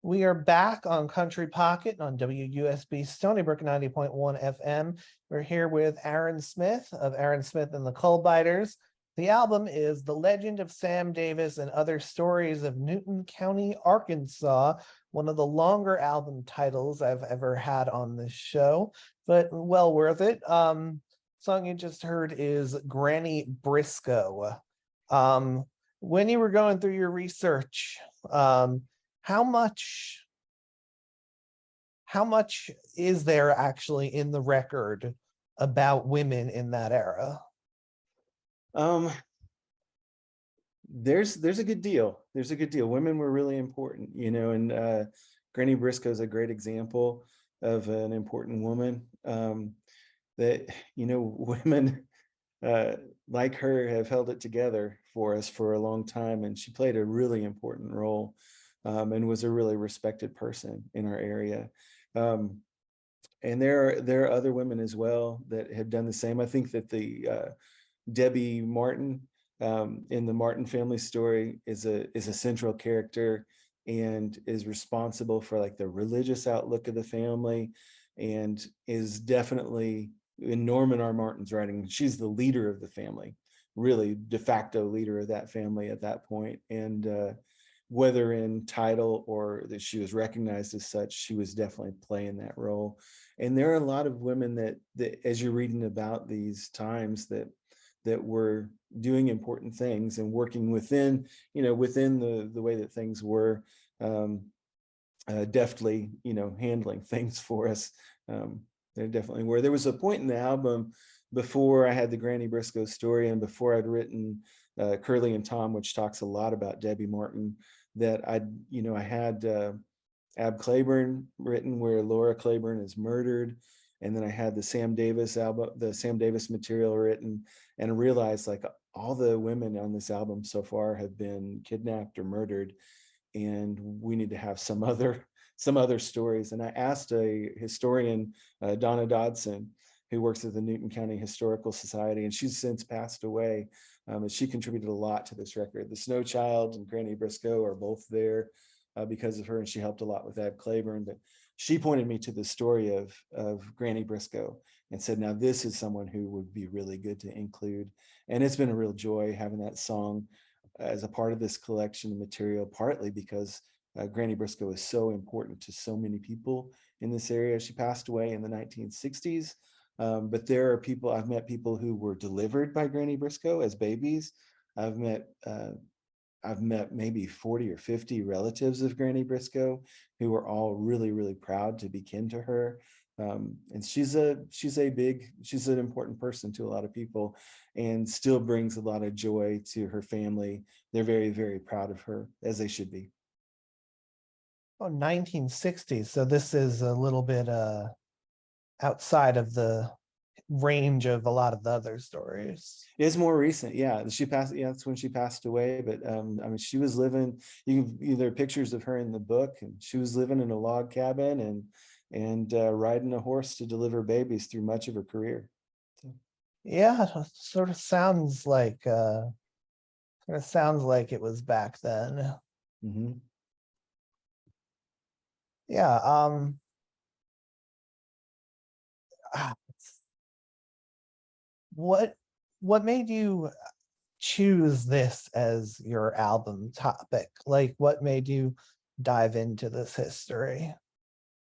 We are back on Country Pocket on WUSB Stony Brook 90.1 FM. We're here with Aaron Smith of Aaron Smith and the Coalbiters. The album is The Legend of Sam Davis and Other Stories of Newton County, Arkansas, one of the longer album titles I've ever had on this show, but well worth it. Song you just heard is Granny Briscoe. When you were going through your research, how much is there actually in the record about women in that era? There's a good deal. There's a good deal. Women were really important, and Granny Briscoe is a great example of an important woman. That women like her have held it together for us for a long time, and she played a really important role. And was a really respected person in our area. And there are other women as well that have done the same. I think that the Debbie Martin in the Martin family story is a central character and is responsible for like the religious outlook of the family, and is definitely in Norman R. Martin's writing. She's the leader of the family, really de facto leader of that family at that point. And whether in title or that she was recognized as such, she was definitely playing that role. And there are a lot of women that as you're reading about these times that were doing important things and working within the way that things were, deftly handling things for us. There definitely were. There was a point in the album before I had the Granny Briscoe story and before I'd written Curly and Tom, which talks a lot about Debbie Martin, that I had Ab Claiborne written where Laura Claiborne is murdered. And then I had the Sam Davis album, the Sam Davis material written, and I realized like all the women on this album so far have been kidnapped or murdered, and we need to have some other stories. And I asked a historian, Donna Dodson, who works at the Newton County Historical Society, and she's since passed away. And she contributed a lot to this record. The Snow Child and Granny Briscoe are both there because of her, and she helped a lot with Ab Claiborne. But she pointed me to the story of Granny Briscoe and said, now this is someone who would be really good to include. And it's been a real joy having that song as a part of this collection of material, partly because Granny Briscoe is so important to so many people in this area. She passed away in the 1960s. But I've met people who were delivered by Granny Briscoe as babies. I've met maybe 40 or 50 relatives of Granny Briscoe who are all really, really proud to be kin to her. And she's an important person to a lot of people and still brings a lot of joy to her family. They're very, very proud of her, as they should be. Oh, 1960s. So this is a little bit outside of the range of a lot of the other stories. It's more recent. Yeah, she passed. Yeah, that's when she passed away. But I mean, she was living. There are pictures of her in the book, and she was living in a log cabin and riding a horse to deliver babies through much of her career. So. Yeah, it sort of sounds like it was back then. Mm-hmm. Yeah. What made you choose this as your album topic? Like, what made you dive into this history?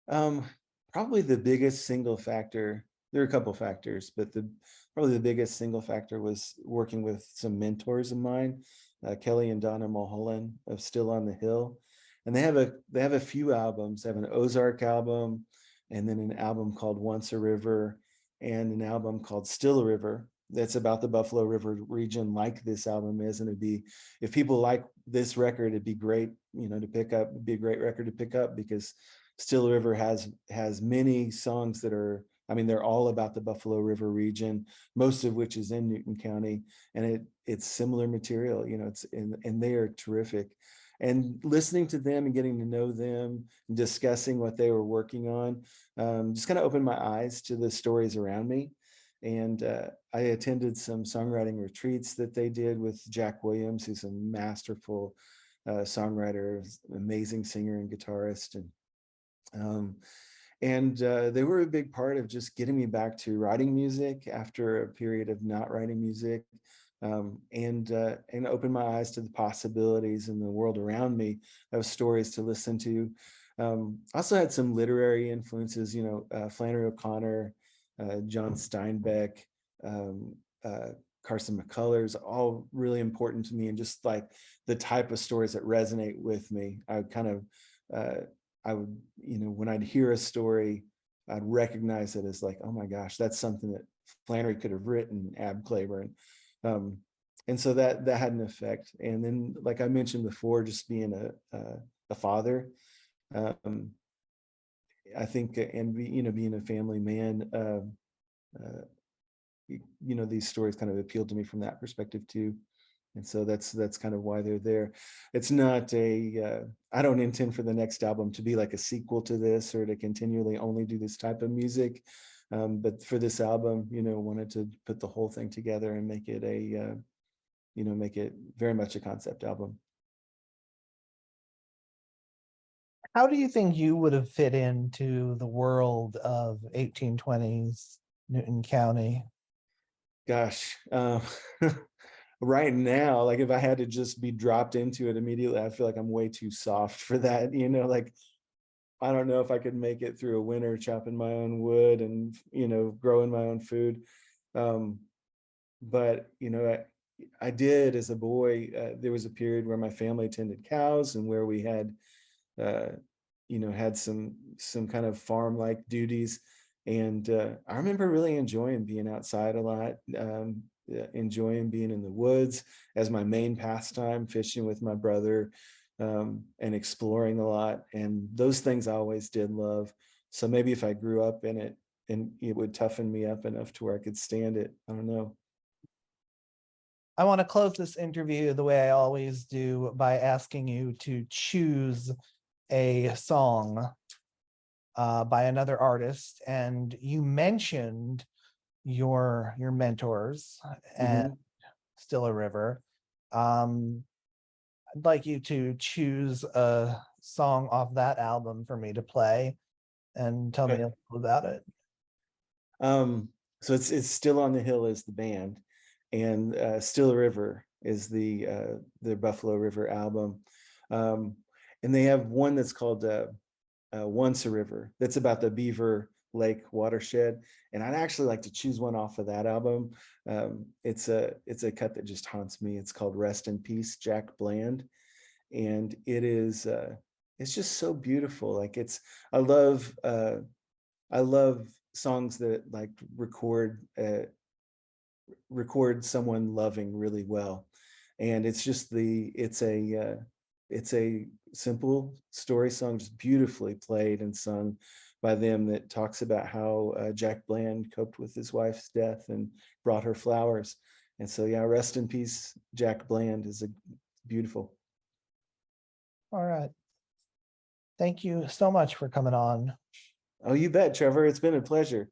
Probably the biggest single factor. There are a couple factors, but probably the biggest single factor was working with some mentors of mine, Kelly and Donna Mulholland of Still on the Hill, and they have a few albums. They have an Ozark album, and then an album called Once a River, and an album called Still a River. That's about the Buffalo River region, like this album is, and it'd be, if people like this record, it'd be great, to pick up. It'd be a great record to pick up because Still River has many songs that are, I mean, they're all about the Buffalo River region, most of which is in Newton County, and it's similar material, and they are terrific. And listening to them and getting to know them and discussing what they were working on, just kind of opened my eyes to the stories around me. And I attended some songwriting retreats that they did with Jack Williams, who's a masterful songwriter, amazing singer and guitarist, um, and they were a big part of just getting me back to writing music after a period of not writing music, and opened my eyes to the possibilities in the world around me of stories to listen to. Also had some literary influences, Flannery O'Connor, John Steinbeck, um, Carson McCullers, all really important to me, and just like the type of stories that resonate with me. I would, when I'd hear a story, I'd recognize it as like, oh my gosh, that's something that Flannery could have written, Ab Claiborne. Um, and so that had an effect. And then, like I mentioned before, just being a father, um, I think, and being a family man, uh, these stories kind of appealed to me from that perspective too. And so that's kind of why they're there. It's not I don't intend for the next album to be like a sequel to this or to continually only do this type of music. But for this album, wanted to put the whole thing together and make it make it very much a concept album. How do you think you would have fit into the world of 1820s Newton County? Gosh, right now, like if I had to just be dropped into it immediately, I feel like I'm way too soft for that. Like I don't know if I could make it through a winter chopping my own wood and growing my own food. Um, but I did as a boy. There was a period where my family tended cows and where we had uh, had some kind of farm like duties, and I remember really enjoying being outside a lot, enjoying being in the woods as my main pastime, fishing with my brother, and exploring a lot, and those things I always did love. So maybe if I grew up in it, and it would toughen me up enough to where I could stand it. I don't know. I want to close this interview the way I always do by asking you to choose a song by another artist. And you mentioned your mentors and Mhm. Still a River. I'd like you to choose a song off that album for me to play and tell me a Okay. little about it. Um, so it's Still on the Hill is the band, and Still a River is the Buffalo River album. Um, and they have one that's called Once a River, that's about the Beaver Lake watershed. And I'd actually like to choose one off of that album. It's a cut that just haunts me. It's called Rest in Peace, Jack Bland. And it's just so beautiful. Like I love songs that like record someone loving really well, and it's a simple story song, just beautifully played and sung by them, that talks about how Jack Bland coped with his wife's death and brought her flowers. And so, yeah, Rest in Peace, Jack Bland is a beautiful. All right. Thank you so much for coming on. Oh, you bet, Trevor. It's been a pleasure.